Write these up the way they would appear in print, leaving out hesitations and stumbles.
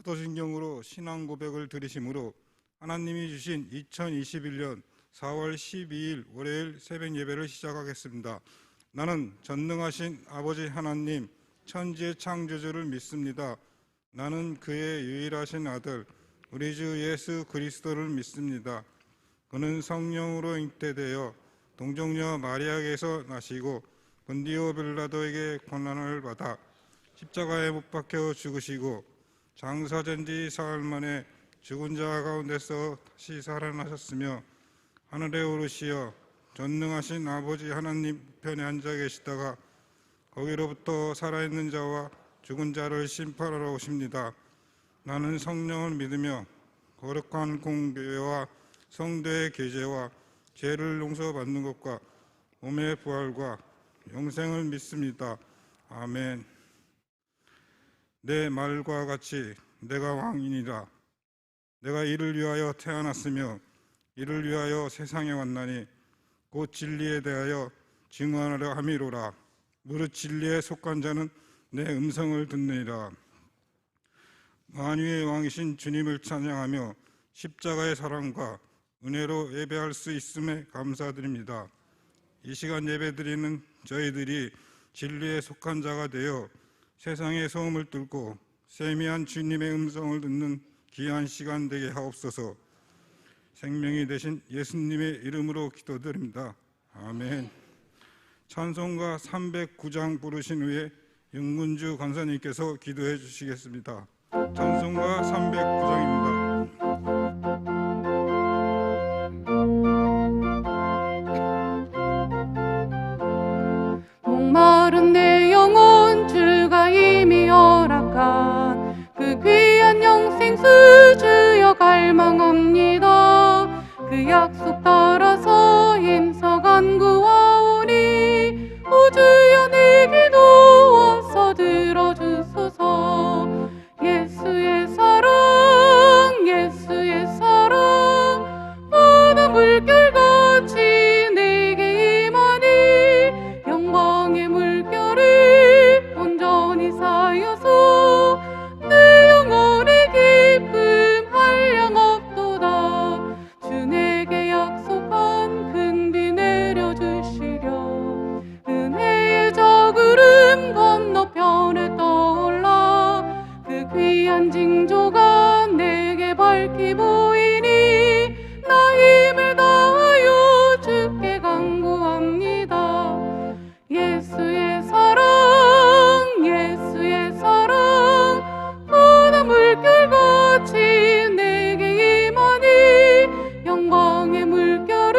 사도신경으로 신앙 고백을 드리심으로 하나님이 주신 2021년 4월 12일 월요일 새벽 예배를 시작하겠습니다. 나는 전능하신 아버지 하나님 천지의 창조주를 믿습니다. 나는 그의 유일하신 아들 우리 주 예수 그리스도를 믿습니다. 그는 성령으로 잉태되어 동정녀 마리아에게서 나시고 본디오 빌라도에게 고난을 받아 십자가에 못 박혀 죽으시고 장사된 지 사흘 만에 죽은 자 가운데서 다시 살아나셨으며 하늘에 오르시어 전능하신 아버지 하나님 편에 앉아 계시다가 거기로부터 살아있는 자와 죽은 자를 심판하러 오십니다. 나는 성령을 믿으며 거룩한 공교회와 성도의 교제와 죄를 용서받는 것과 몸의 부활과 영생을 믿습니다. 아멘. 내 말과 같이 내가 왕이니라. 내가 이를 위하여 태어났으며 이를 위하여 세상에 왔나니 곧 진리에 대하여 증언하려 함이로라. 무릇 진리에 속한 자는 내 음성을 듣느니라. 만유의 왕이신 주님을 찬양하며 십자가의 사랑과 은혜로 예배할 수 있음에 감사드립니다. 이 시간 예배드리는 저희들이 진리에 속한 자가 되어 세상의 소음을 뚫고 세미한 주님의 음성을 듣는 귀한 시간 되게 하옵소서. 생명이 되신 예수님의 이름으로 기도드립니다. 아멘. 찬송가 309장 부르신 후에 윤문주 간사님께서 기도해 주시겠습니다. 찬송가 309장입니다. 목마른 내 영혼 주가 이미 허락한 그 귀한 영생수 주여 갈망합니다. 그 약속 따라서 힘써 간구하오니 오 주여 내 기도 와서 들어주소서. 예수의 사랑 예수의 사랑 바다 물결같이 내게 임하니 영광의 물결이 온전히 쌓여서 내 영혼의 기쁨 한량없도다. 주 내게 약속한 큰 비 내려주시려 은혜의 저구름 건너편에 떠올라 그 귀한 징조가 내게 밝히 보이니 나 힘을 다하여 주께 간구합니다. 예수의 사랑 예수의 사랑 바다 물결같이 내게 임하니 영광의 물결이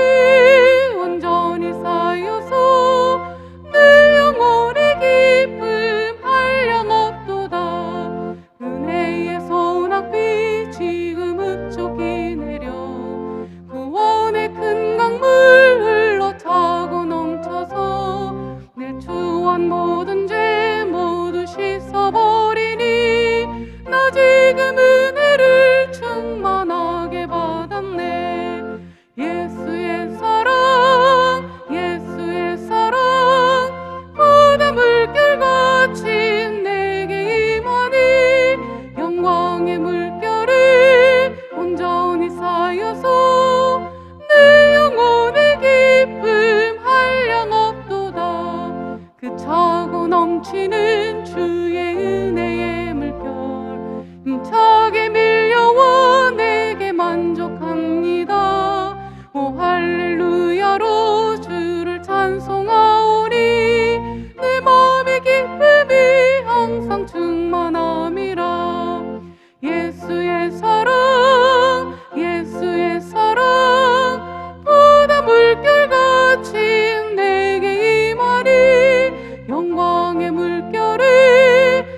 온전히 쌓여서 내 영혼의 기쁨 한량없도다. 은혜의 소낙비 지금 흡족히 내려 구원의 큰 강물 흘러 차고 넘쳐서 내 추한 모든 죄 모두 씻어버리니 나 지금 은혜를 충만하게 받았네. 예수의 사랑 예수의 사랑 바다 물결같이 내게 임하니 영광의 물결이 온전히 쌓여서 내 영혼의 기쁨 한량없도다. 그 차고 넘치는 주의 은혜의 물결 힘차게 밀려와 내게 만족합니다. 오 할렐루야로 주를 찬송하오니 내 마음의 기쁨이 항상 충만함이라. 예수의 사랑 예수의 사랑 바다 물결같이 내게 임하니 영광의 물결이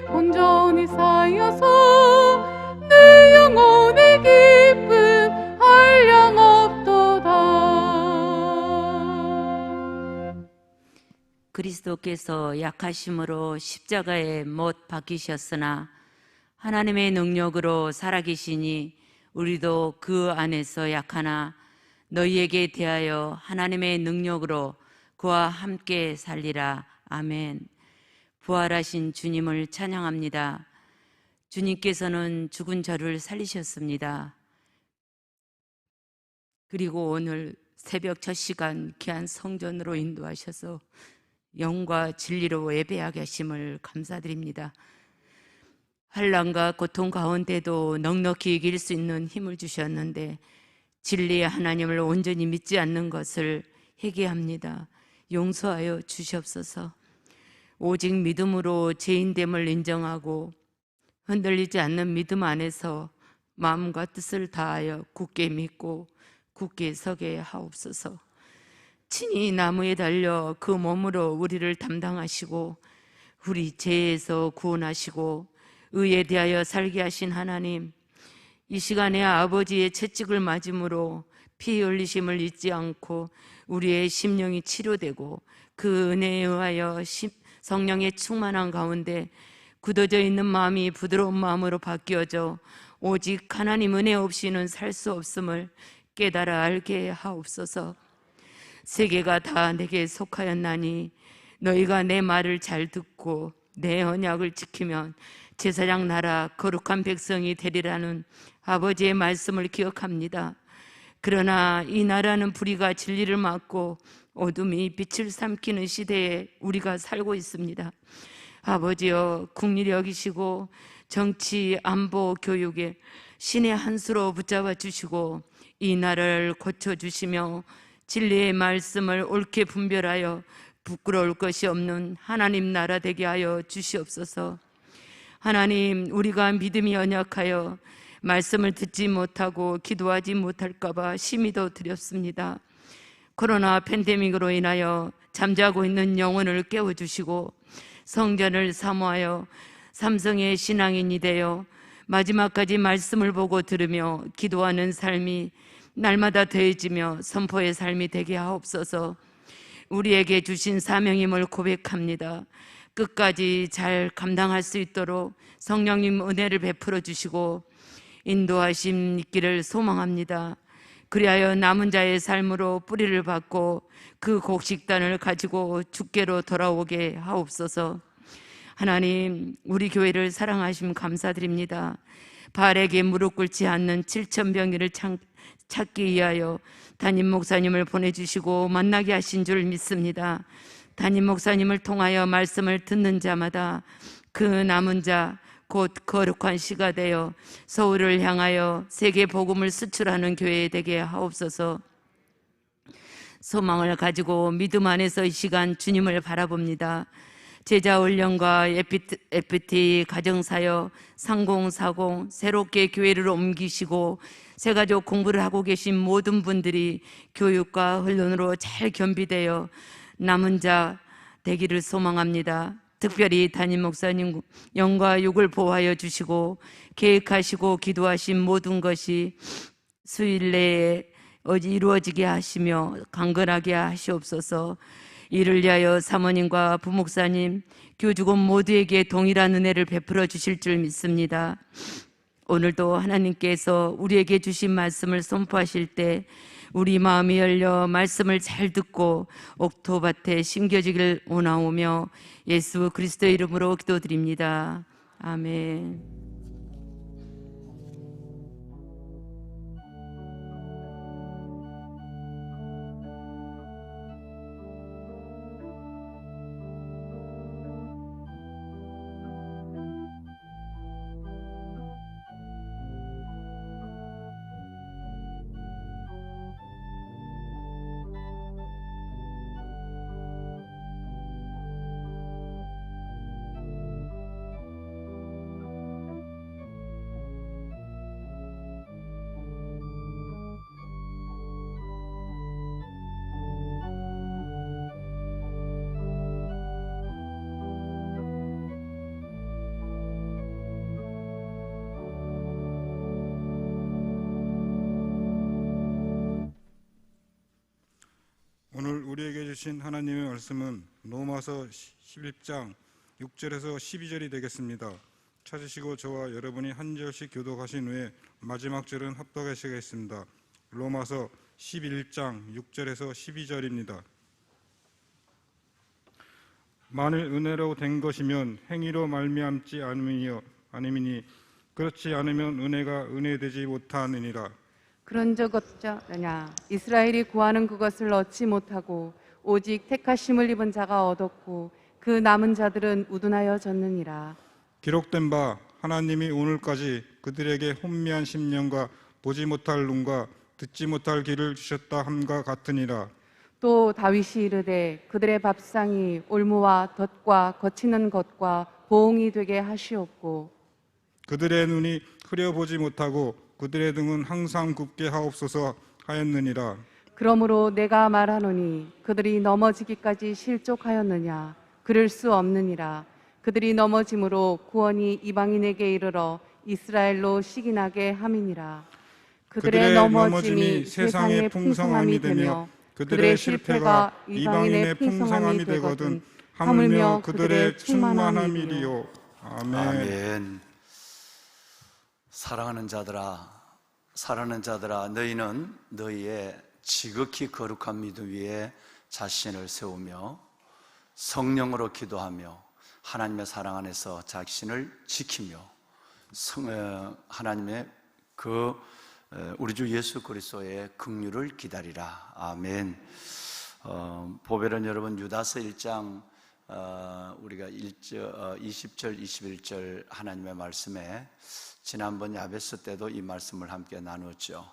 온전히 쌓여서 내 영혼의 기쁨 한량없도다. 그리스도께서 약하심으로 십자가에 못 박히셨으나 하나님의 능력으로 살아계시니 우리도 그 안에서 약하나 너희에게 대하여 하나님의 능력으로 그와 함께 살리라. 아멘. 부활하신 주님을 찬양합니다. 주님께서는 죽은 저를 살리셨습니다. 그리고 오늘 새벽 첫 시간 귀한 성전으로 인도하셔서 영과 진리로 예배하게 하심을 감사드립니다. 환난과 고통 가운데도 넉넉히 이길 수 있는 힘을 주셨는데 진리의 하나님을 온전히 믿지 않는 것을 회개합니다. 용서하여 주시옵소서. 오직 믿음으로 죄인됨을 인정하고 흔들리지 않는 믿음 안에서 마음과 뜻을 다하여 굳게 믿고 굳게 서게 하옵소서. 친히 나무에 달려 그 몸으로 우리를 담당하시고 우리 죄에서 구원하시고 의에 대하여 살게 하신 하나님, 이 시간에 아버지의 채찍을 맞음으로 피 흘리심을 잊지 않고 우리의 심령이 치료되고 그 은혜에 의하여 성령의 충만한 가운데 굳어져 있는 마음이 부드러운 마음으로 바뀌어져 오직 하나님 은혜 없이는 살 수 없음을 깨달아 알게 하옵소서. 세계가 다 내게 속하였나니 너희가 내 말을 잘 듣고 내 언약을 지키면 제사장 나라 거룩한 백성이 되리라는 아버지의 말씀을 기억합니다. 그러나 이 나라는 불의가 진리를 막고 어둠이 빛을 삼키는 시대에 우리가 살고 있습니다. 아버지여, 국리를 여기시고 정치, 안보, 교육에 신의 한 수로 붙잡아 주시고 이 나라를 고쳐주시며 진리의 말씀을 옳게 분별하여 부끄러울 것이 없는 하나님 나라 되게 하여 주시옵소서. 하나님, 우리가 믿음이 연약하여 말씀을 듣지 못하고 기도하지 못할까 봐 심히 더 두렵습니다. 코로나 팬데믹으로 인하여 잠자고 있는 영혼을 깨워주시고 성전을 사모하여 삼성의 신앙인이 되어 마지막까지 말씀을 보고 들으며 기도하는 삶이 날마다 더해지며 선포의 삶이 되게 하옵소서. 우리에게 주신 사명임을 고백합니다. 끝까지 잘 감당할 수 있도록 성령님 은혜를 베풀어 주시고 인도하심 있기를 소망합니다. 그리하여 남은 자의 삶으로 뿌리를 받고 그 곡식단을 가지고 주께로 돌아오게 하옵소서. 하나님, 우리 교회를 사랑하심 감사드립니다. 바알에게 무릎 꿇지 않는 7,000병이를 찾기 위하여 담임 목사님을 보내주시고 만나게 하신 줄 믿습니다. 담임 목사님을 통하여 말씀을 듣는 자마다 그 남은 자 곧 거룩한 씨가 되어 서울을 향하여 세계 복음을 수출하는 교회 되게 하옵소서. 소망을 가지고 믿음 안에서 이 시간 주님을 바라봅니다. 제자 훈련과 FT 가정사역, 상공사공 새롭게 교회를 옮기시고 새가족 공부를 하고 계신 모든 분들이 교육과 훈련으로 잘 겸비되어 남은 자 되기를 소망합니다. 특별히 담임 목사님 영과 육을 보호하여 주시고 계획하시고 기도하신 모든 것이 수일 내에 이루어지게 하시며 강건하게 하시옵소서. 이를 위하여 사모님과 부목사님, 교주공 모두에게 동일한 은혜를 베풀어 주실 줄 믿습니다. 오늘도 하나님께서 우리에게 주신 말씀을 선포하실 때 우리 마음이 열려 말씀을 잘 듣고 옥토밭에 심겨지길 원하오며 예수 그리스도의 이름으로 기도드립니다. 아멘. 오늘 우리에게 주신 하나님의 말씀은 로마서 11장 6절에서 12절이 되겠습니다. 찾으시고 저와 여러분이 한 절씩 교독하신 후에 마지막 절은 합독하시겠습니다. 로마서 11장 6절에서 12절입니다. 만일 은혜로 된 것이면 행위로 말미암지 않음이니 그렇지 않으면 은혜가 은혜되지 못하느니라. 그런적 어쩌냐 이스라엘이 구하는 그것을 얻지 못하고 오직 택하심을 입은 자가 얻었고 그 남은 자들은 우둔하여 졌느니라. 기록된 바 하나님이 오늘까지 그들에게 혼미한 심령과 보지 못할 눈과 듣지 못할 귀를 주셨다 함과 같으니라. 또 다윗이 이르되 그들의 밥상이 올무와 덫과 거치는 것과 보응이 되게 하시옵고 그들의 눈이 흐려보지 못하고 그들의 등은 항상 굽게 하옵소서 하였느니라. 그러므로 내가 말하노니 그들이 넘어지기까지 실족하였느냐 그럴 수 없느니라. 그들이 넘어짐으로 구원이 이방인에게 이르러 이스라엘로 시기나게 함이니라. 그들의 넘어짐이 세상의 풍성함이 되며 그들의 실패가 이방인의 풍성함이 되거든 하물며 그들의 충만함이리요. 아멘. 아멘. 사랑하는 자들아, 너희는 너희의 지극히 거룩한 믿음 위에 자신을 세우며 성령으로 기도하며 하나님의 사랑 안에서 자신을 지키며 하나님의 우리 주 예수 그리스도의 긍휼을 기다리라. 아멘. 보배는 여러분 유다서 1장 우리가 20절 21절 하나님의 말씀에 지난번 야베스 때도 이 말씀을 함께 나누었죠.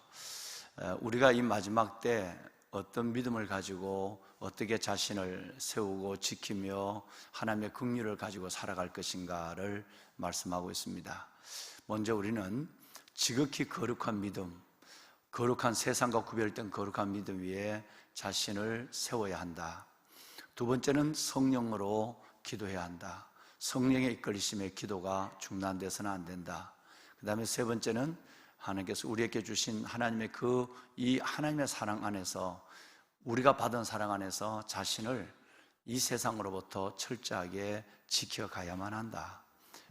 우리가 이 마지막 때 어떤 믿음을 가지고 어떻게 자신을 세우고 지키며 하나님의 긍휼을 가지고 살아갈 것인가를 말씀하고 있습니다. 먼저 우리는 지극히 거룩한 믿음, 거룩한 세상과 구별된 거룩한 믿음 위에 자신을 세워야 한다. 두 번째는 성령으로 기도해야 한다. 성령의 이끌리심에 기도가 중단돼서는 안 된다. 그 다음에 세 번째는 하나님께서 우리에게 주신 하나님의 이 하나님의 사랑 안에서 우리가 받은 사랑 안에서 자신을 이 세상으로부터 철저하게 지켜가야만 한다.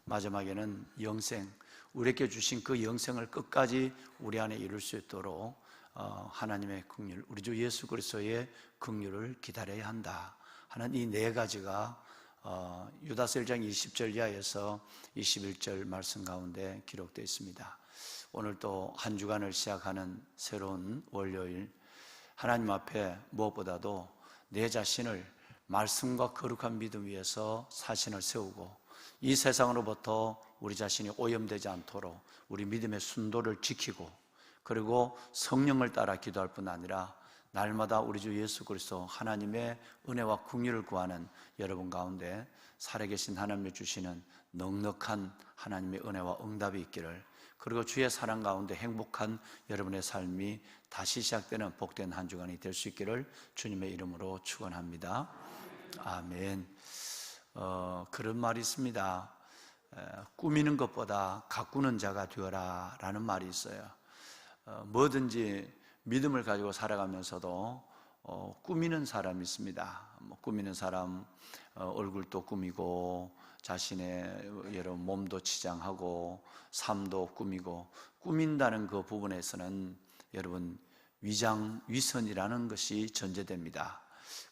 마지막에는 영생, 우리에게 주신 그 영생을 끝까지 우리 안에 이룰 수 있도록 하나님의 긍휼, 우리 주 예수 그리스도의 긍휼을 기다려야 한다 하는 이 네 가지가 유다서 1장 20절 이하에서 21절 말씀 가운데 기록되어 있습니다. 오늘 또 한 주간을 시작하는 새로운 월요일, 하나님 앞에 무엇보다도 내 자신을 말씀과 거룩한 믿음 위에서 자신을 세우고 이 세상으로부터 우리 자신이 오염되지 않도록 우리 믿음의 순도를 지키고 그리고 성령을 따라 기도할 뿐 아니라 날마다 우리 주 예수 그리스도 하나님의 은혜와 긍휼을 구하는 여러분 가운데 살아계신 하나님이 주시는 넉넉한 하나님의 은혜와 응답이 있기를, 그리고 주의 사랑 가운데 행복한 여러분의 삶이 다시 시작되는 복된 한 주간이 될 수 있기를 주님의 이름으로 축원합니다. 아멘. 그런 말이 있습니다. 꾸미는 것보다 가꾸는 자가 되어라 라는 말이 있어요. 뭐든지 믿음을 가지고 살아가면서도 꾸미는 사람이 있습니다. 꾸미는 사람, 얼굴도 꾸미고 자신의 여러분 몸도 치장하고 삶도 꾸미고, 꾸민다는 그 부분에서는 여러분 위선이라는 것이 전제됩니다.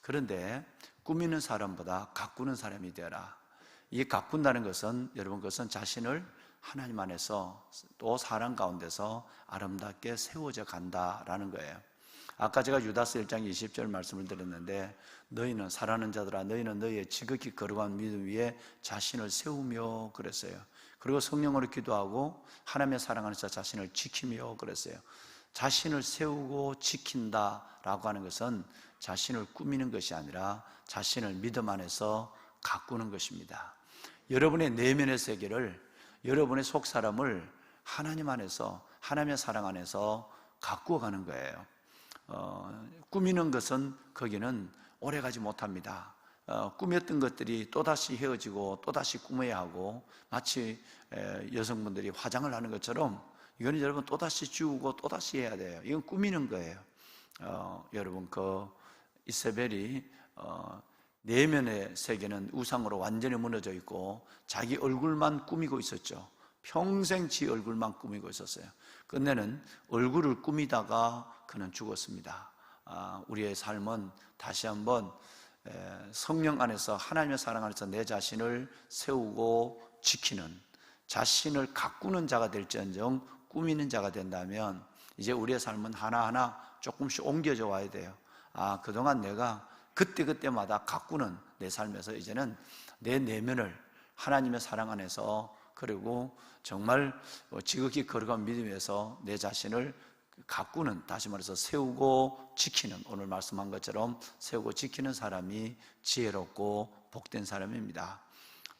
그런데 꾸미는 사람보다 가꾸는 사람이 되어라. 이 가꾼다는 것은 여러분 그것은 자신을 하나님 안에서 또 사랑 가운데서 아름답게 세워져 간다라는 거예요. 아까 제가 유다서 1장 20절 말씀을 드렸는데, 너희는 사랑하는 자들아 너희는 너희의 지극히 거룩한 믿음 위에 자신을 세우며 그랬어요. 그리고 성령으로 기도하고 하나님의 사랑 안에서 자신을 지키며 그랬어요. 자신을 세우고 지킨다라고 하는 것은 자신을 꾸미는 것이 아니라 자신을 믿음 안에서 가꾸는 것입니다. 여러분의 내면의 세계를, 여러분의 속 사람을 하나님 안에서, 하나님의 사랑 안에서 가꾸어 가는 거예요. 꾸미는 것은 거기는 오래가지 못합니다. 꾸몄던 것들이 또다시 헤어지고 또다시 꾸며야 하고, 마치 여성분들이 화장을 하는 것처럼 이거는 여러분 또다시 지우고 또다시 해야 돼요. 이건 꾸미는 거예요. 여러분 이세벨이 내면의 세계는 우상으로 완전히 무너져 있고 자기 얼굴만 꾸미고 있었죠. 평생 지 얼굴만 꾸미고 있었어요. 끝내는 얼굴을 꾸미다가 그는 죽었습니다. 우리의 삶은 다시 한번 성령 안에서, 하나님의 사랑 안에서 내 자신을 세우고 지키는, 자신을 가꾸는 자가 될지언정 꾸미는 자가 된다면 이제 우리의 삶은 하나하나 조금씩 옮겨져 와야 돼요. 아, 그동안 내가 그때그때마다 가꾸는 내 삶에서 이제는 내 내면을 하나님의 사랑 안에서, 그리고 정말 지극히 거룩한 믿음에서 내 자신을 가꾸는, 다시 말해서 세우고 지키는, 오늘 말씀한 것처럼 세우고 지키는 사람이 지혜롭고 복된 사람입니다.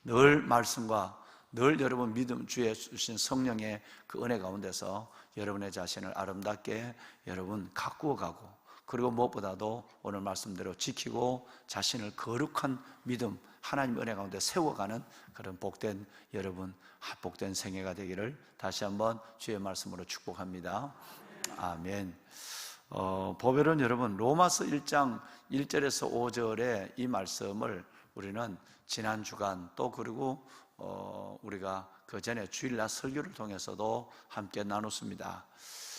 늘 말씀과 늘 여러분 믿음, 주의 주신 성령의 그 은혜 가운데서 여러분의 자신을 아름답게 여러분 가꾸어 가고, 그리고 무엇보다도 오늘 말씀대로 지키고 자신을 거룩한 믿음, 하나님의 은혜 가운데 세워가는 그런 복된 여러분, 복된 생애가 되기를 다시 한번 주의 말씀으로 축복합니다. 아멘. 보배로운 여러분, 로마서 1장 1절에서 5절의 이 말씀을 우리는 지난 주간 또 그리고 우리가 그 전에 주일날 설교를 통해서도 함께 나눴습니다.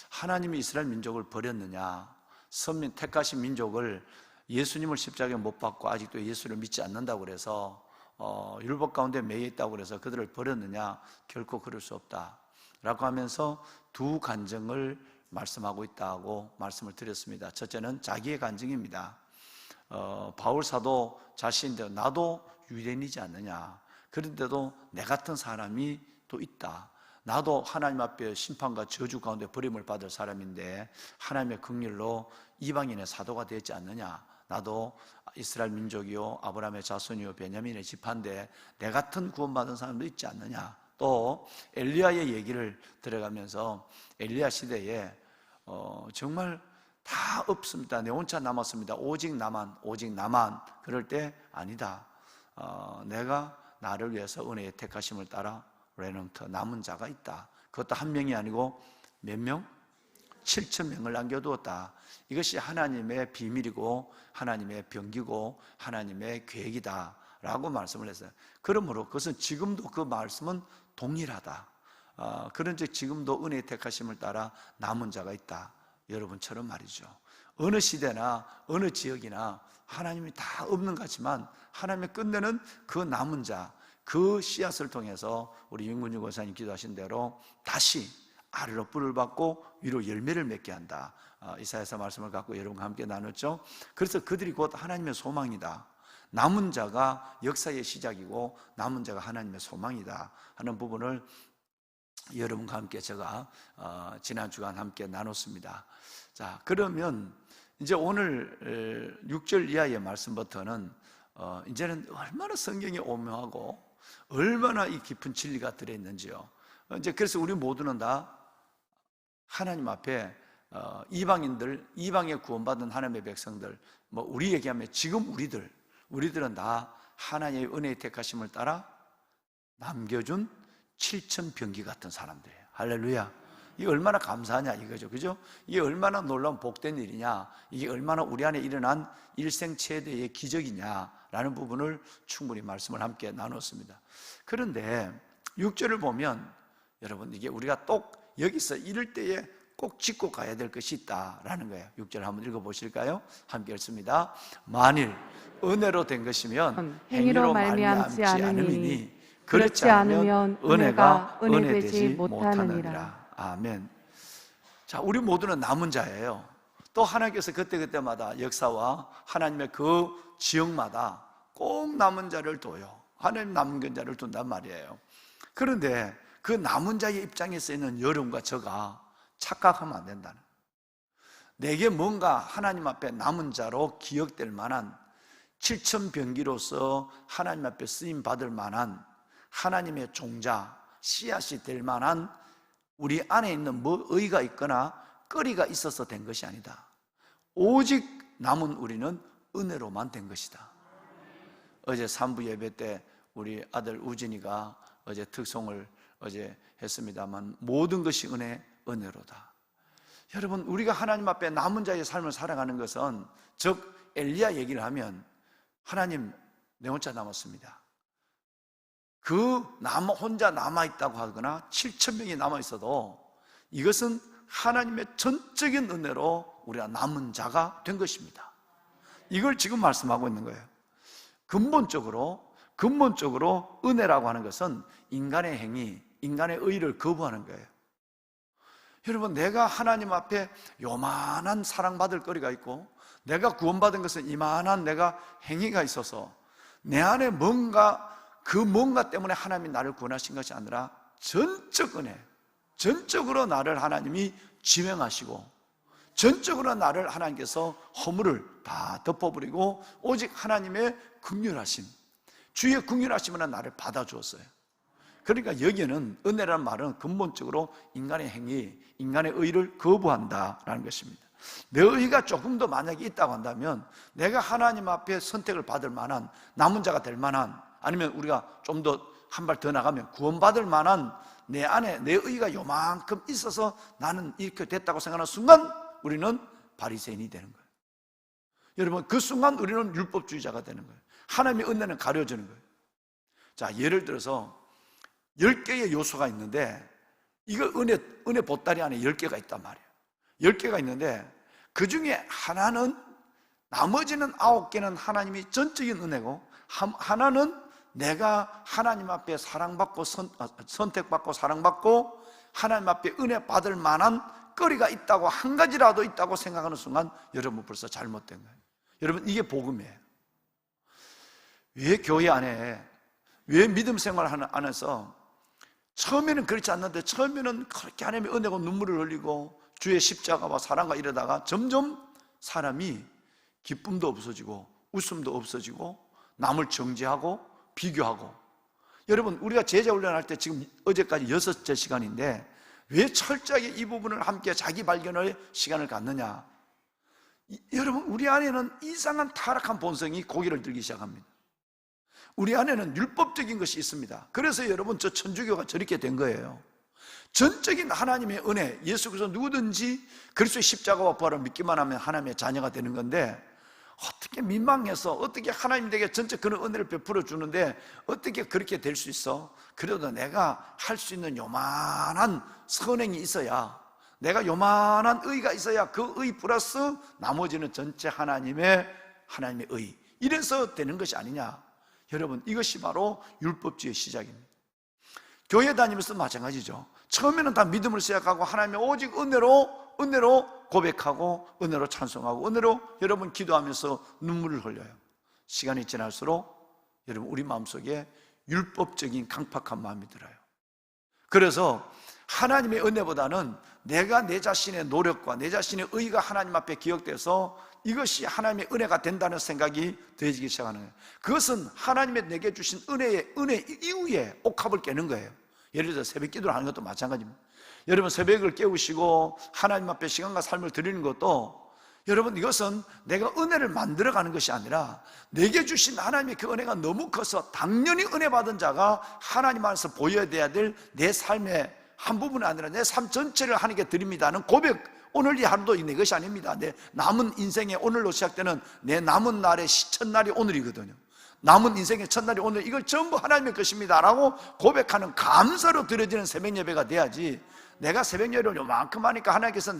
하나님이 이스라엘 민족을 버렸느냐? 선민 택하신 민족을, 예수님을 십자가에 못 박고 아직도 예수를 믿지 않는다고 그래서 율법 가운데 매여 있다고 그래서 그들을 버렸느냐? 결코 그럴 수 없다 라고 하면서 두 간증을 말씀하고 있다고 말씀을 드렸습니다. 첫째는 자기의 간증입니다. 바울 사도 자신도 나도 유대인이지 않느냐, 그런데도 내 같은 사람이 또 있다, 나도 하나님 앞에 심판과 저주 가운데 버림을 받을 사람인데 하나님의 긍휼로 이방인의 사도가 되지 않느냐, 나도 이스라엘 민족이요 아브라함의 자손이요 베냐민의 지파인데 내 같은 구원받은 사람도 있지 않느냐. 또 엘리야의 얘기를 들어가면서 엘리야 시대에 정말 다 없습니다. 내 혼자 남았습니다. 오직 나만. 그럴 때 아니다. 내가 나를 위해서 은혜의 택하심을 따라 레넌트, 남은 자가 있다. 그것도 한 명이 아니고 몇 명? 7,000명을 남겨두었다. 이것이 하나님의 비밀이고 하나님의 병기고 하나님의 계획이다 라고 말씀을 했어요. 그러므로 그것은 지금도 그 말씀은 동일하다. 그런즉 지금도 은혜의 택하심을 따라 남은 자가 있다. 여러분처럼 말이죠. 어느 시대나 어느 지역이나 하나님이 다 없는 것 같지만 하나님의 끝내는 그 남은 자, 그 씨앗을 통해서 우리 윤근주 권사님 기도하신 대로 다시 아래로 뿔을 받고 위로 열매를 맺게 한다. 이사야서 말씀을 갖고 여러분과 함께 나눴죠. 그래서 그들이 곧 하나님의 소망이다. 남은 자가 역사의 시작이고 남은 자가 하나님의 소망이다 하는 부분을 여러분과 함께 제가 지난 주간 함께 나눴습니다. 자, 그러면 이제 오늘 6절 이하의 말씀부터는 이제는 얼마나 성경이 오묘하고 얼마나 이 깊은 진리가 들어있는지요. 이제 그래서 우리 모두는 다 하나님 앞에 이방인들, 이방에 구원받은 하나님의 백성들, 뭐 우리 얘기하면 지금 우리들은 다 하나님의 은혜의 택하심을 따라 남겨준 7,000병기 같은 사람들이에요. 할렐루야. 이게 얼마나 감사하냐 이거죠. 그죠? 이게 얼마나 놀라운 복된 일이냐, 이게 얼마나 우리 안에 일어난 일생 최대의 기적이냐라는 부분을 충분히 말씀을 함께 나눴습니다. 그런데 6절을 보면 여러분, 이게 우리가 꼭 여기서 이럴 때에 꼭 짚고 가야 될 것이 있다라는 거예요. 6절 한번 읽어보실까요? 함께 읽습니다. 만일 은혜로 된 것이면 행위로 말미암지 않음이니 그렇지 않으면 은혜가 은혜되지 못하느니라. 아멘. 자, 우리 모두는 남은 자예요. 또 하나님께서 그때그때마다 역사와 하나님의 그 지역마다 꼭 남은 자를 둬요. 하나님 남은 자를 둔단 말이에요. 그런데 그 남은 자의 입장에서 있는 여러분과 저가 착각하면 안 된다는, 내게 뭔가 하나님 앞에 남은 자로 기억될 만한 7,000병기로서 하나님 앞에 쓰임 받을 만한 하나님의 종자, 씨앗이 될 만한 우리 안에 있는 뭐 의가 있거나 거리가 있어서 된 것이 아니다. 오직 남은 우리는 은혜로만 된 것이다. 어제 3부 예배 때 우리 아들 우진이가 어제 특송을 어제 했습니다만 모든 것이 은혜로다. 여러분, 우리가 하나님 앞에 남은 자의 삶을 살아가는 것은, 즉 엘리야 얘기를 하면 하나님 내 혼자 남았습니다. 혼자 남아있다고 하거나 7,000명이 남아있어도 이것은 하나님의 전적인 은혜로 우리가 남은 자가 된 것입니다. 이걸 지금 말씀하고 있는 거예요. 근본적으로 은혜라고 하는 것은 인간의 행위, 인간의 의를 거부하는 거예요. 여러분, 내가 하나님 앞에 요만한 사랑받을 거리가 있고 내가 구원받은 것은 이만한 내가 행위가 있어서 내 안에 뭔가, 그 뭔가 때문에 하나님이 나를 구원하신 것이 아니라 전적 은혜, 전적으로 나를 하나님이 지명하시고 전적으로 나를 하나님께서 허물을 다 덮어버리고 오직 하나님의 긍휼하심, 주의 긍휼하심으로 나를 받아주었어요. 그러니까 여기에는 은혜라는 말은 근본적으로 인간의 행위, 인간의 의를 거부한다라는 것입니다. 내 의가 조금 더 만약에 있다고 한다면 내가 하나님 앞에 선택을 받을 만한, 남은 자가 될 만한, 아니면 우리가 좀 더 한 발 더 나가면 구원받을 만한 내 안에 내 의가 요만큼 있어서 나는 이렇게 됐다고 생각하는 순간 우리는 바리새인이 되는 거예요. 여러분, 그 순간 우리는 율법주의자가 되는 거예요. 하나님의 은혜는 가려지는 거예요. 자, 예를 들어서 10개의 요소가 있는데 이거 은혜 보따리 안에 10개가 있단 말이에요. 10개가 있는데 그 중에 하나는, 나머지는 9개는 하나님이 전적인 은혜고 하나는 내가 하나님 앞에 사랑받고 선택받고 사랑받고 하나님 앞에 은혜 받을 만한 거리가 있다고, 한 가지라도 있다고 생각하는 순간 여러분 벌써 잘못된 거예요. 여러분, 이게 복음이에요. 왜 교회 안에, 왜 믿음 생활 안에서 처음에는 그렇지 않는데 처음에는 그렇게 하나님의 은혜고 눈물을 흘리고 주의 십자가와 사랑과 이러다가 점점 사람이 기쁨도 없어지고 웃음도 없어지고 남을 정죄하고 비교하고. 여러분, 우리가 제자 훈련할 때 지금 어제까지 6째 시간인데 왜 철저하게 이 부분을 함께 자기 발견의 시간을 갖느냐? 여러분, 우리 안에는 이상한 타락한 본성이 고개를 들기 시작합니다. 우리 안에는 율법적인 것이 있습니다. 그래서 여러분, 저 천주교가 저렇게 된 거예요. 전적인 하나님의 은혜, 예수 그리스도 누구든지 그리스도의 십자가와 부활을 믿기만 하면 하나님의 자녀가 되는 건데 어떻게 민망해서, 어떻게 하나님에게 전적 그런 은혜를 베풀어 주는데 어떻게 그렇게 될 수 있어? 그래도 내가 할 수 있는 요만한 선행이 있어야, 내가 요만한 의가 있어야 그 의 플러스 나머지는 전체 하나님의 의, 이래서 되는 것이 아니냐. 여러분, 이것이 바로 율법주의의 시작입니다. 교회 다니면서 마찬가지죠. 처음에는 다 믿음을 시작하고 하나님의 오직 은혜로 고백하고 은혜로 찬송하고 은혜로 여러분 기도하면서 눈물을 흘려요. 시간이 지날수록 여러분 우리 마음속에 율법적인 강팍한 마음이 들어요. 그래서 하나님의 은혜보다는 내가 내 자신의 노력과 내 자신의 의가 하나님 앞에 기억돼서 이것이 하나님의 은혜가 된다는 생각이 더해지기 시작하는 거예요. 그것은 하나님의 내게 주신 은혜 이후에 옥합을 깨는 거예요. 예를 들어 새벽 기도를 하는 것도 마찬가지입니다. 여러분, 새벽을 깨우시고 하나님 앞에 시간과 삶을 드리는 것도, 여러분, 이것은 내가 은혜를 만들어가는 것이 아니라 내게 주신 하나님의 그 은혜가 너무 커서 당연히 은혜 받은 자가 하나님 안에서 보여야 될 내 삶의 한 부분이 아니라 내 삶 전체를 하나님께 드립니다는 고백, 오늘 이 하루도 내 것이 아닙니다. 내 남은 인생의 오늘로 시작되는 내 남은 날의 첫날이 오늘이거든요. 남은 인생의 첫날이 오늘, 이걸 전부 하나님의 것입니다 라고 고백하는 감사로 드려지는 새벽 예배가 돼야지, 내가 새벽 예배를 요만큼 하니까 하나님께서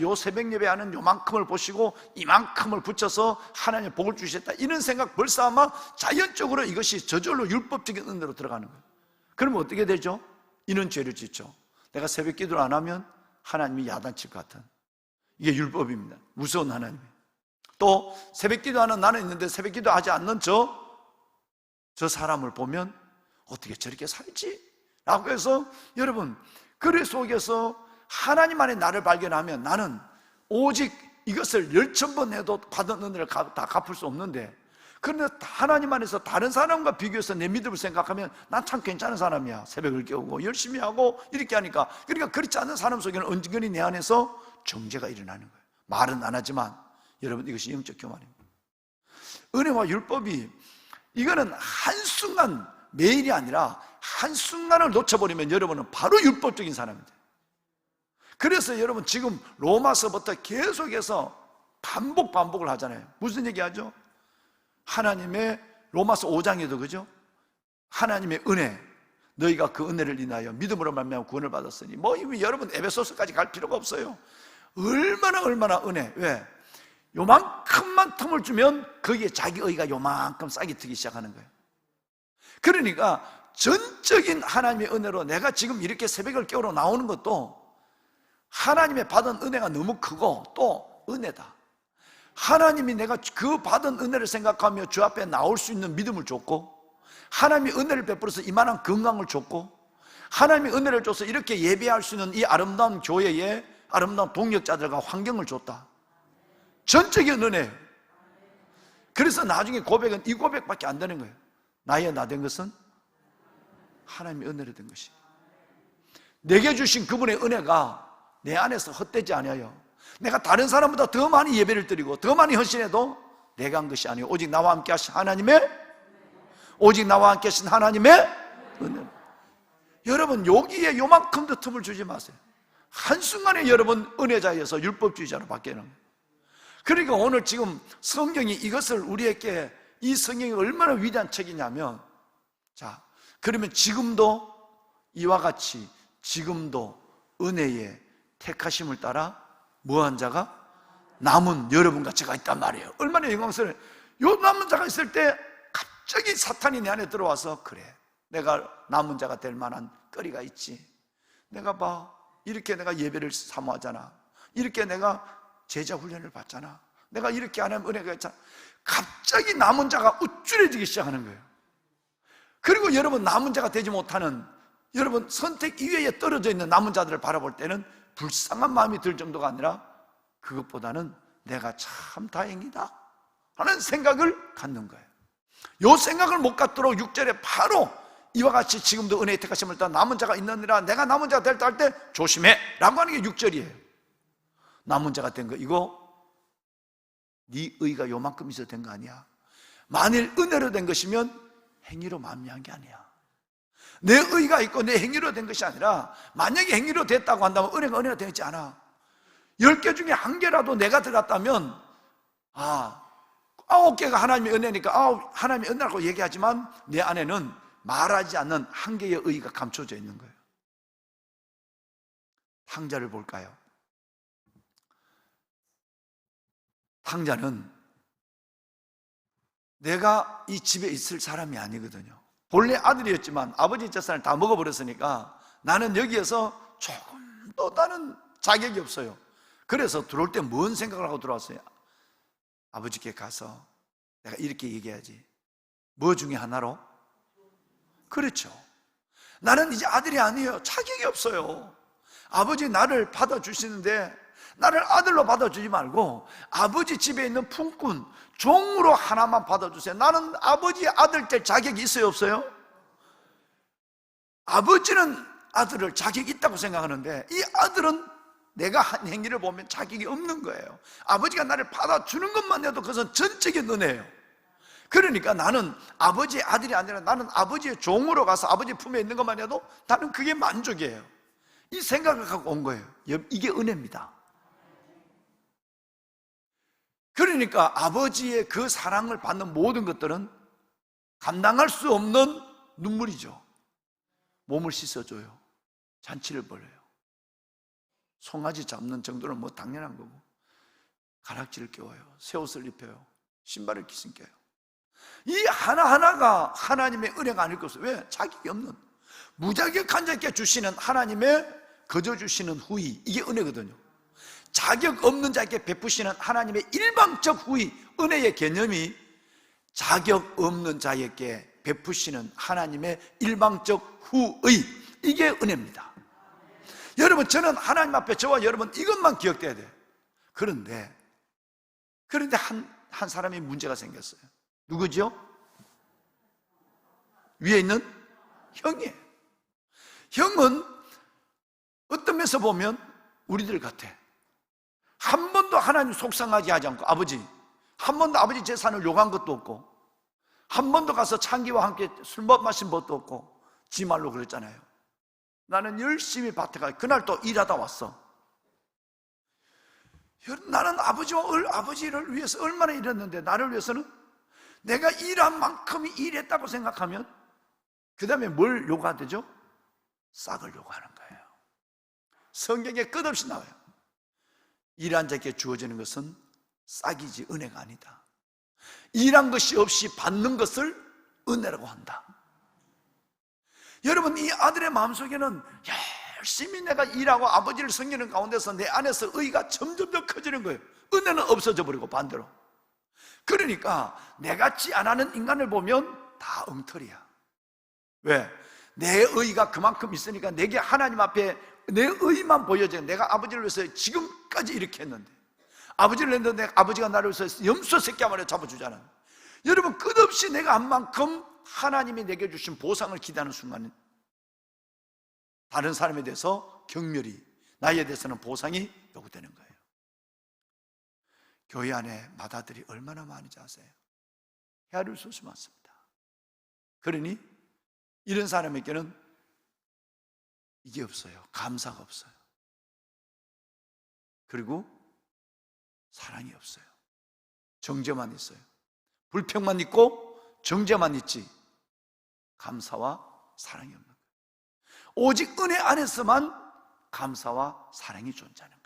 요 새벽 예배 하는 요만큼을 보시고 이만큼을 붙여서 하나님의 복을 주셨다, 이런 생각 벌써 아마 자연적으로 이것이 저절로 율법적인 은혜로 들어가는 거예요. 그러면 어떻게 되죠? 이는 죄를 짓죠. 내가 새벽 기도를 안 하면 하나님이 야단칠 것 같은, 이게 율법입니다. 무서운 하나님. 또 새벽 기도하는 나는 있는데 새벽 기도하지 않는 저 사람을 보면 어떻게 저렇게 살지? 라고 해서 여러분, 그 속에서 하나님 안에 나를 발견하면 나는 오직 이것을 10,000번 해도 받은 은혜를 다 갚을 수 없는데, 그런데 하나님 안에서 다른 사람과 비교해서 내 믿음을 생각하면 난 참 괜찮은 사람이야. 새벽을 깨우고 열심히 하고 이렇게 하니까. 그러니까 그렇지 않은 사람 속에는 언젠가니 내 안에서 정죄가 일어나는 거예요. 말은 안 하지만 여러분, 이것이 영적 교만입니다. 은혜와 율법이, 이거는 한순간, 매일이 아니라 한순간을 놓쳐버리면 여러분은 바로 율법적인 사람입니다. 그래서 여러분 지금 로마서부터 계속해서 반복을 하잖아요. 무슨 얘기하죠? 하나님의 로마서 5장에도 그죠? 하나님의 은혜, 너희가 그 은혜를 인하여 믿음으로 말미암아 구원을 받았으니, 뭐 여러분 에베소서까지 갈 필요가 없어요. 얼마나 은혜. 왜? 요만큼만 틈을 주면 거기에 자기 의가 요만큼 싹이 트기 시작하는 거예요. 그러니까 전적인 하나님의 은혜로 내가 지금 이렇게 새벽을 깨우러 나오는 것도 하나님의 받은 은혜가 너무 크고 또 은혜다. 하나님이 내가 그 받은 은혜를 생각하며 주 앞에 나올 수 있는 믿음을 줬고, 하나님이 은혜를 베풀어서 이만한 건강을 줬고, 하나님이 은혜를 줘서 이렇게 예배할 수 있는 이 아름다운 교회에 아름다운 동역자들과 환경을 줬다. 전적인 은혜. 그래서 나중에 고백은 이 고백밖에 안 되는 거예요. 나의 나 된 것은 하나님의 은혜로 된 것이. 내게 주신 그분의 은혜가 내 안에서 헛되지 않아요. 내가 다른 사람보다 더 많이 예배를 드리고 더 많이 헌신해도 내가 한 것이 아니에요. 오직 나와 함께 하신 하나님의, 오직 나와 함께 하신 하나님의 은혜. 여러분, 여기에 요만큼도 틈을 주지 마세요. 한순간에 여러분 은혜자에서 율법주의자로 바뀌는 거예요. 그러니까 오늘 지금 성경이 이것을 우리에게, 이 성경이 얼마나 위대한 책이냐면, 자, 그러면 지금도 이와 같이 지금도 은혜의 택하심을 따라 뭐한 자가? 남은 여러분과 제가 있단 말이에요. 얼마나 영광스러워요. 요 남은 자가 있을 때 갑자기 사탄이 내 안에 들어와서, 그래, 내가 남은 자가 될 만한 거리가 있지. 내가 봐, 이렇게 내가 예배를 사모하잖아. 이렇게 내가 제자 훈련을 받잖아. 내가 이렇게 하는 은혜가 있잖아. 갑자기 남은 자가 우쭐해지기 시작하는 거예요. 그리고 여러분, 남은 자가 되지 못하는, 여러분 선택 이외에 떨어져 있는 남은 자들을 바라볼 때는 불쌍한 마음이 들 정도가 아니라 그것보다는 내가 참 다행이다 하는 생각을 갖는 거예요. 이 생각을 못 갖도록 6절에 바로 이와 같이 지금도 은혜의 택하심을 따라 남은 자가 있느니라, 내가 남은 자가 될 때 할 때 조심해 라고 하는 게 6절이에요. 남은 자가 된 거, 이거 네 의가 요만큼 있어도 된 거 아니야. 만일 은혜로 된 것이면 행위로 만미한 게 아니야. 내 의가 있고 내 행위로 된 것이 아니라, 만약에 행위로 됐다고 한다면 은혜가 되지 않아. 10개 중에 1개라도 내가 들어갔다면 9개가 하나님의 은혜니까 하나님의 은혜라고 얘기하지만 내 안에는 말하지 않는 1개의 의가 감춰져 있는 거예요. 탕자를 볼까요? 탕자는 내가 이 집에 있을 사람이 아니거든요. 본래 아들이었지만 아버지 재산을 다 먹어버렸으니까 나는 여기에서 조금도 나는 자격이 없어요. 그래서 들어올 때 뭔 생각을 하고 들어왔어요? 아버지께 가서 내가 이렇게 얘기해야지. 뭐 중에 하나로? 그렇죠. 나는 이제 아들이 아니에요. 자격이 없어요. 아버지 나를 받아주시는데 나를 아들로 받아주지 말고 아버지 집에 있는 품꾼, 종으로 하나만 받아주세요. 나는 아버지의 아들 될 자격이 있어요, 없어요? 아버지는 아들을 자격이 있다고 생각하는데 이 아들은 내가 한 행위를 보면 자격이 없는 거예요. 아버지가 나를 받아주는 것만 해도 그것은 전적인 은혜예요. 그러니까 나는 아버지의 아들이 아니라 나는 아버지의 종으로 가서 아버지 품에 있는 것만 해도 나는 그게 만족이에요. 이 생각을 갖고 온 거예요. 이게 은혜입니다. 그러니까 아버지의 그 사랑을 받는 모든 것들은 감당할 수 없는 눈물이죠. 몸을 씻어줘요. 잔치를 벌여요. 송아지 잡는 정도는 뭐 당연한 거고, 가락지를 껴워요. 새 옷을 입혀요. 신발을 신겨요. 이 하나하나가 하나님의 은혜가 아닐 것을, 왜? 자격이 없는, 무자격한 자에게 주시는 하나님의 거저 주시는 후이, 이게 은혜거든요. 자격 없는 자에게 베푸시는 하나님의 일방적 후이, 은혜의 개념이 자격 없는 자에게 베푸시는 하나님의 일방적 후의, 이게 은혜입니다. 여러분, 저는 하나님 앞에 저와 여러분 이것만 기억돼야 돼요. 그런데 한 사람이 문제가 생겼어요. 누구죠? 위에 있는 형이에요. 형은 어떤 면에서 보면 우리들 같아. 한 번도 하나님 속상하게 하지 않고, 아버지 한 번도 아버지 재산을 요구한 것도 없고, 한 번도 가서 창기와 함께 술 마신 것도 없고, 지 말로 그랬잖아요. 나는 열심히 밭에 가, 그날 또 일하다 왔어. 나는 아버지를 위해서 얼마나 일했는데, 나를 위해서는 내가 일한 만큼이 일했다고 생각하면 그 다음에 뭘 요구하죠? 싹을 요구하는 거예요. 성경에 끝없이 나와요. 일한 자에게 주어지는 것은 싹이지 은혜가 아니다. 일한 것이 없이 받는 것을 은혜라고 한다. 여러분, 이 아들의 마음속에는 열심히 내가 일하고 아버지를 섬기는 가운데서 내 안에서 의가 점점 더 커지는 거예요. 은혜는 없어져 버리고 반대로. 그러니까 내같이 안 하는 인간을 보면 다 엉터리야. 왜? 내 의가 그만큼 있으니까 내게 하나님 앞에 내 의만 보여져요. 내가 아버지를 위해서 지금까지 이렇게 했는데, 아버지를 했는데 아버지가 나를 위해서 염소 새끼 한 마리 잡아주잖아요. 여러분, 끝없이 내가 한 만큼 하나님이 내게 주신 보상을 기대하는 순간 다른 사람에 대해서 경멸이, 나에 대해서는 보상이 요구되는 거예요. 교회 안에 맏아들이 얼마나 많은지 아세요? 헤아릴 수 많습니다. 그러니 이런 사람에게는 이게 없어요. 감사가 없어요. 그리고 사랑이 없어요. 정죄만 있어요. 불평만 있고 정죄만 있지 감사와 사랑이 없는 거예요. 오직 은혜 안에서만 감사와 사랑이 존재하는 거예요.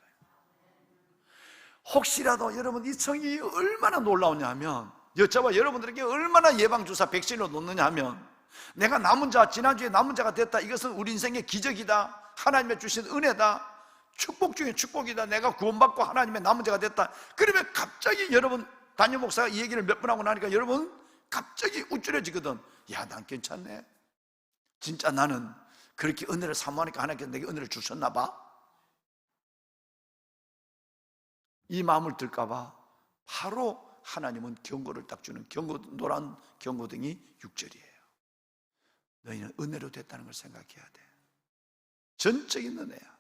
혹시라도 여러분, 이 성이 얼마나 놀라우냐 하면, 여쭤봐 여러분들에게 얼마나 예방주사 백신을 놓느냐 하면, 내가 남은 자, 지난주에 남은 자가 됐다, 이것은 우리 인생의 기적이다, 하나님의 주신 은혜다, 축복 중에 축복이다, 내가 구원받고 하나님의 남은 자가 됐다. 그러면 갑자기 여러분, 담임 목사가 이 얘기를 몇 번 하고 나니까 여러분 갑자기 우쭐해지거든. 야, 난 괜찮네. 진짜 나는 그렇게 은혜를 사모하니까 하나님께서 내게 은혜를 주셨나 봐. 이 마음을 들까 봐 바로 하나님은 경고를 딱 주는 노란 경고등이 6절이에요. 너희는 은혜로 됐다는 걸 생각해야 돼. 전적인 은혜야.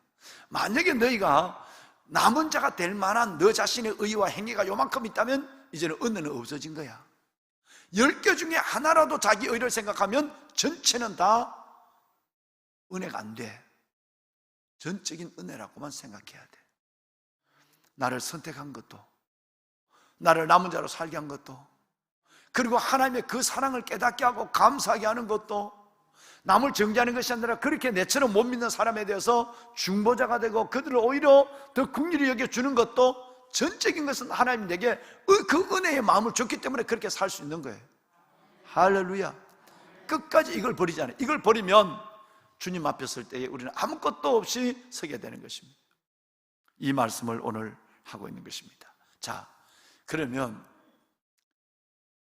만약에 너희가 남은 자가 될 만한 너 자신의 의와 행위가 요만큼 있다면 이제는 은혜는 없어진 거야. 10개 중에 하나라도 자기 의를 생각하면 전체는 다 은혜가 안 돼. 전적인 은혜라고만 생각해야 돼. 나를 선택한 것도, 나를 남은 자로 살게 한 것도, 그리고 하나님의 그 사랑을 깨닫게 하고 감사하게 하는 것도, 남을 정죄하는 것이 아니라 그렇게 내처럼 못 믿는 사람에 대해서 중보자가 되고 그들을 오히려 더 긍휼히 여겨주는 것도, 전적인 것은 하나님 내게 그 은혜의 마음을 줬기 때문에 그렇게 살 수 있는 거예요. 할렐루야. 끝까지 이걸 버리지 않아요. 이걸 버리면 주님 앞에 설 때에 우리는 아무것도 없이 서게 되는 것입니다. 이 말씀을 오늘 하고 있는 것입니다. 자, 그러면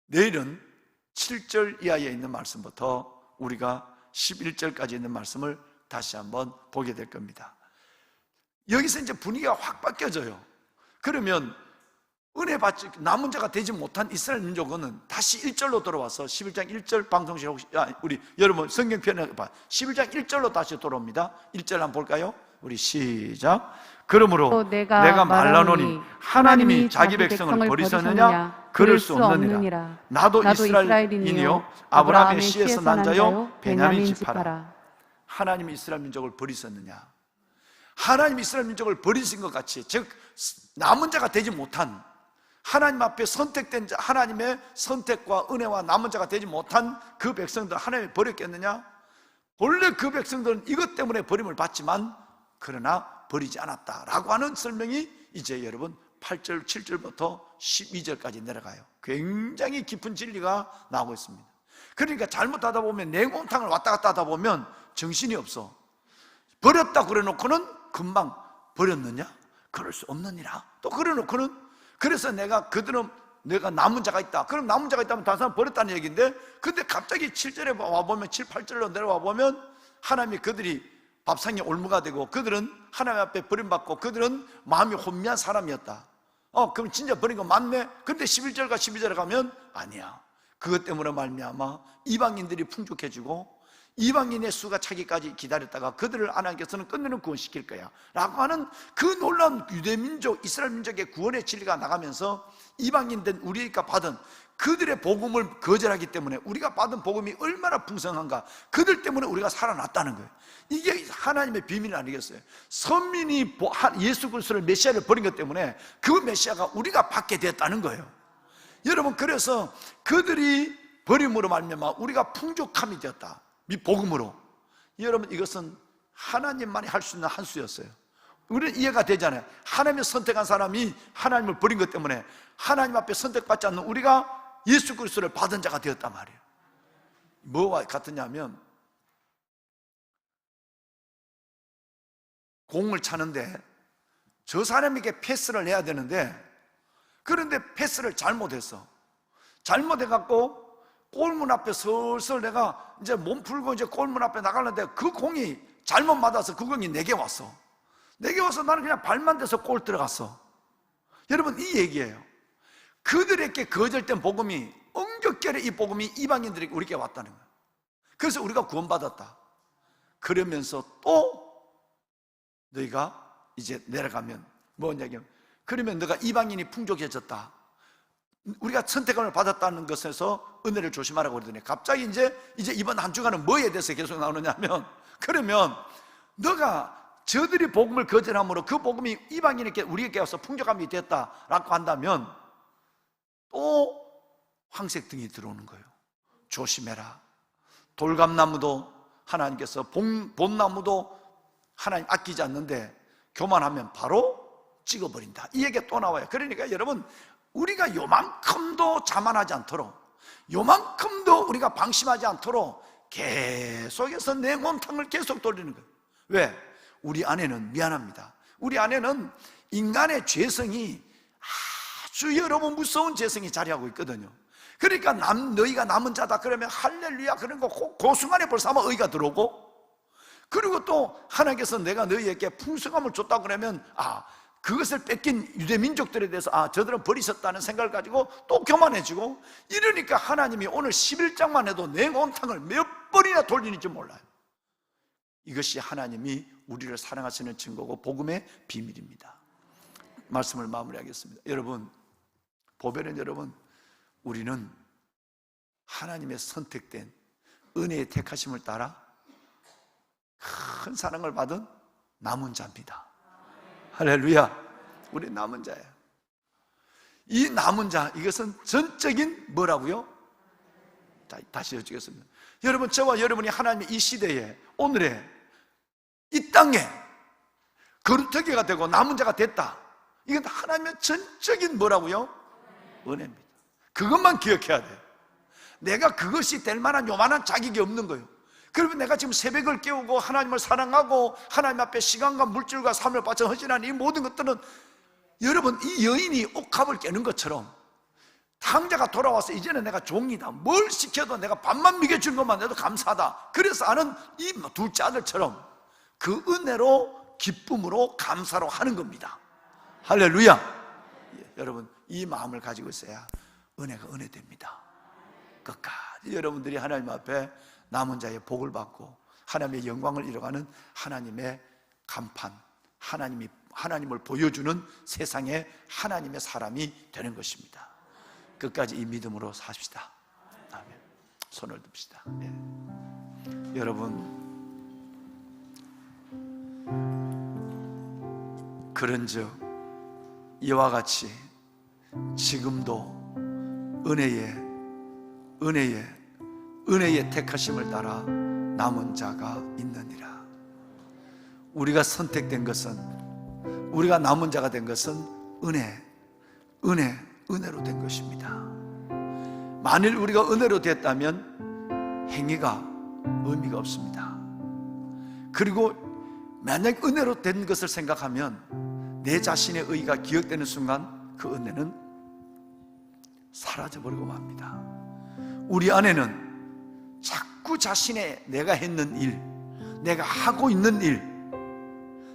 내일은 7절 이하에 있는 말씀부터 우리가 11절까지 있는 말씀을 다시 한번 보게 될 겁니다. 여기서 이제 분위기가 확 바뀌어져요. 그러면 은혜 받지 남은 자가 되지 못한 이스라엘 민족은 다시 1절로 돌아와서 11장 1절 방송실 혹시 우리 여러분 성경 편에 봐. 11장 1절로 다시 돌아옵니다. 1절 한번 볼까요? 우리 시작. 그러므로 내가 말하노니 하나님이 자기 백성을 버리셨느냐? 그럴 수 없느니라. 나도 이스라엘인이요 아브라함의 씨에서 난 자요 베냐민 지파라. 하나님이 이스라엘 민족을 버리셨느냐? 하나님이 이스라엘 민족을 버리신 것 같이, 즉 남은 자가 되지 못한, 하나님 앞에 선택된 자, 하나님의 선택과 은혜와 남은 자가 되지 못한 그 백성들 하나님이 버렸겠느냐? 본래 그 백성들은 이것 때문에 버림을 받지만 그러나 버리지 않았다라고 하는 설명이 이제 여러분 8절, 7절부터 12절까지 내려가요. 굉장히 깊은 진리가 나오고 있습니다. 그러니까 잘못하다 보면 냉온탕을 왔다 갔다 하다 보면 정신이 없어. 버렸다 그래놓고는 금방 버렸느냐? 그럴 수 없느니라. 또 그래놓고는, 그래서 내가 남은 자가 있다. 그럼 남은 자가 있다면 다른 사람 버렸다는 얘기인데, 근데 갑자기 7절에 와보면 7, 8절로 내려와 보면 하나님이 그들이 밥상에 올무가 되고 그들은 하나님 앞에 버림받고 그들은 마음이 혼미한 사람이었다. 그럼 진짜 버린 거 맞네? 근데 11절과 12절에 가면 아니야. 그것 때문에 말미암아 이방인들이 풍족해지고 이방인의 수가 차기까지 기다렸다가 그들을 하나님께서는 끝내는 구원시킬 거야 라고 하는 그 놀라운 유대민족, 이스라엘 민족의 구원의 진리가 나가면서 이방인 된 우리가 받은 그들의 복음을 거절하기 때문에 우리가 받은 복음이 얼마나 풍성한가, 그들 때문에 우리가 살아났다는 거예요. 이게 하나님의 비밀 아니겠어요? 선민이 예수 그리스도를 메시아를 버린 것 때문에 그 메시아가 우리가 받게 됐다는 거예요. 여러분, 그래서 그들이 버림으로 말미암아 우리가 풍족함이 되었다, 이 복음으로. 여러분, 이것은 하나님만이 할 수 있는 한 수였어요. 우리는 이해가 되잖아요. 하나님을 선택한 사람이 하나님을 버린 것 때문에 하나님 앞에 선택받지 않는 우리가 예수 그리스도를 받은 자가 되었단 말이에요. 뭐와 같으냐면 공을 차는데 저 사람에게 패스를 해야 되는데, 그런데 패스를 잘못했어. 잘못해갖고 골문 앞에 슬슬 내가 이제 몸 풀고 이제 골문 앞에 나가는데 그 공이 잘못 맞아서 그 공이 내게 왔어. 내게 와서 나는 그냥 발만 대서 골 들어갔어. 여러분, 이 얘기예요. 그들에게 거절된 복음이 엉겹결에 이 복음이 이방인들에게 우리에게 왔다는 거예요. 그래서 우리가 구원받았다. 그러면서 또 너희가 이제 내려가면 뭐냐면, 그러면 너가 이방인이 풍족해졌다, 우리가 선택을 받았다는 것에서 은혜를 조심하라고 그러더니 갑자기 이제 이번 한 주간은 뭐에 대해서 계속 나오느냐면, 그러면 너가 저들이 복음을 거절함으로 그 복음이 이방인에게 우리에게 와서 풍족함이 됐다라고 한다면 또 황색등이 들어오는 거예요. 조심해라. 돌감나무도 하나님께서 봄나무도 하나님 아끼지 않는데 교만하면 바로 찍어버린다. 이 얘기가 또 나와요. 그러니까 여러분, 우리가 요만큼도 자만하지 않도록, 요만큼도 우리가 방심하지 않도록 계속해서 냉온탕을 계속 돌리는 거예요. 왜? 우리 안에는, 미안합니다, 우리 안에는 인간의 죄성이 아주 여러분 무서운 죄성이 자리하고 있거든요. 그러니까 너희가 남은 자다 그러면 할렐루야 그런 거 그 순간에 벌써 아마 의가 들어오고, 그리고 또 하나님께서 내가 너희에게 풍성함을 줬다 그러면 그것을 뺏긴 유대민족들에 대해서 저들은 버리셨다는 생각을 가지고 또 교만해지고, 이러니까 하나님이 오늘 11장만 해도 냉온탕을 몇 번이나 돌리는지 몰라요. 이것이 하나님이 우리를 사랑하시는 증거고 복음의 비밀입니다. 말씀을 마무리하겠습니다. 여러분, 보배는 여러분, 우리는 하나님의 선택된 은혜의 택하심을 따라 큰 사랑을 받은 남은 자입니다. 할렐루야. 우리 남은 자예요. 이 남은 자, 이것은 전적인 뭐라고요? 다시 여쭙겠습니다. 여러분, 저와 여러분이 하나님의 이 시대에, 오늘의 이 땅에 거루터기가 되고 남은 자가 됐다. 이건 하나님의 전적인 뭐라고요? 은혜입니다. 그것만 기억해야 돼요. 내가 그것이 될 만한 요만한 자격이 없는 거예요. 그러면 내가 지금 새벽을 깨우고 하나님을 사랑하고 하나님 앞에 시간과 물질과 삶을 바쳐 헌신하는 이 모든 것들은, 여러분, 이 여인이 옥합을 깨는 것처럼 탕자가 돌아와서 이제는 내가 종이다, 뭘 시켜도 내가 밥만 먹여준 것만 해도 감사하다, 그래서 아는 이 둘째 아들처럼 그 은혜로, 기쁨으로, 감사로 하는 겁니다. 할렐루야. 여러분, 이 마음을 가지고 있어야 은혜가 은혜됩니다. 끝까지 여러분들이 하나님 앞에 남은 자의 복을 받고 하나님의 영광을 이뤄가는 하나님의 간판, 하나님을 보여주는 세상의 하나님의 사람이 되는 것입니다. 끝까지 이 믿음으로 사십시다. 아멘. 손을 듭시다. 네. 여러분, 그런즉 이와 같이 지금도 은혜의 택하심을 따라 남은 자가 있느니라. 우리가 선택된 것은, 우리가 남은 자가 된 것은 은혜로 된 것입니다. 만일 우리가 은혜로 됐다면 행위가 의미가 없습니다. 그리고 만약 은혜로 된 것을 생각하면 내 자신의 의가 기억되는 순간 그 은혜는 사라져버리고 맙니다. 우리 안에는 자꾸 자신의 내가 했는 일, 내가 하고 있는 일,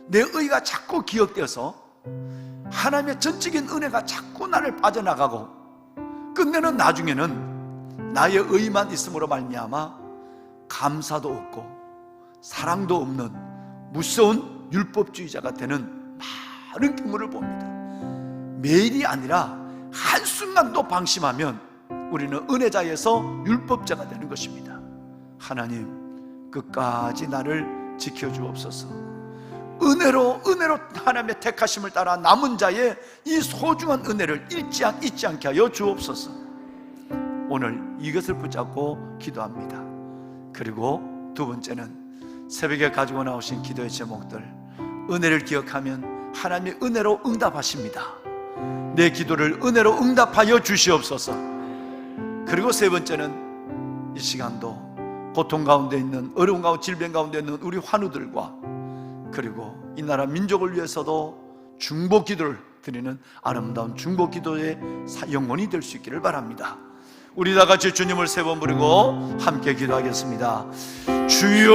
내 의가 자꾸 기억되어서 하나님의 전적인 은혜가 자꾸 나를 빠져나가고, 끝내는 나중에는 나의 의만 있음으로 말미암아 감사도 없고 사랑도 없는 무서운 율법주의자가 되는 많은 경우를 봅니다. 매일이 아니라 한순간도 방심하면 우리는 은혜자에서 율법자가 되는 것입니다. 하나님, 끝까지 나를 지켜주옵소서. 은혜로 하나님의 택하심을 따라 남은 자의 이 소중한 은혜를 잊지 않게 하여 주옵소서. 오늘 이것을 붙잡고 기도합니다. 그리고 두 번째는 새벽에 가지고 나오신 기도의 제목들, 은혜를 기억하면 하나님의 은혜로 응답하십니다. 내 기도를 은혜로 응답하여 주시옵소서. 그리고 세 번째는 이 시간도 고통 가운데 있는, 어려움 가운데, 질병 가운데 있는 우리 환우들과, 그리고 이 나라 민족을 위해서도 중보 기도를 드리는 아름다운 중보 기도의 영혼이 될 수 있기를 바랍니다. 우리 다 같이 주님을 세 번 부르고 함께 기도하겠습니다. 주여,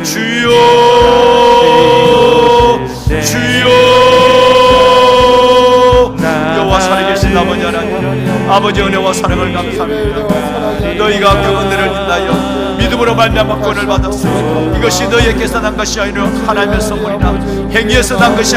주여, 주여. 여호와 살아계신 아버지 하나님, 아버지 은혜와 사랑을 감사합니다. 너희가 그 은혜를 인하여 믿음으로 말미암아 구원을 받았으니 이것이 너희에게서 난 것이 아니라 하나님의 선물이라. 행위에서 난 것이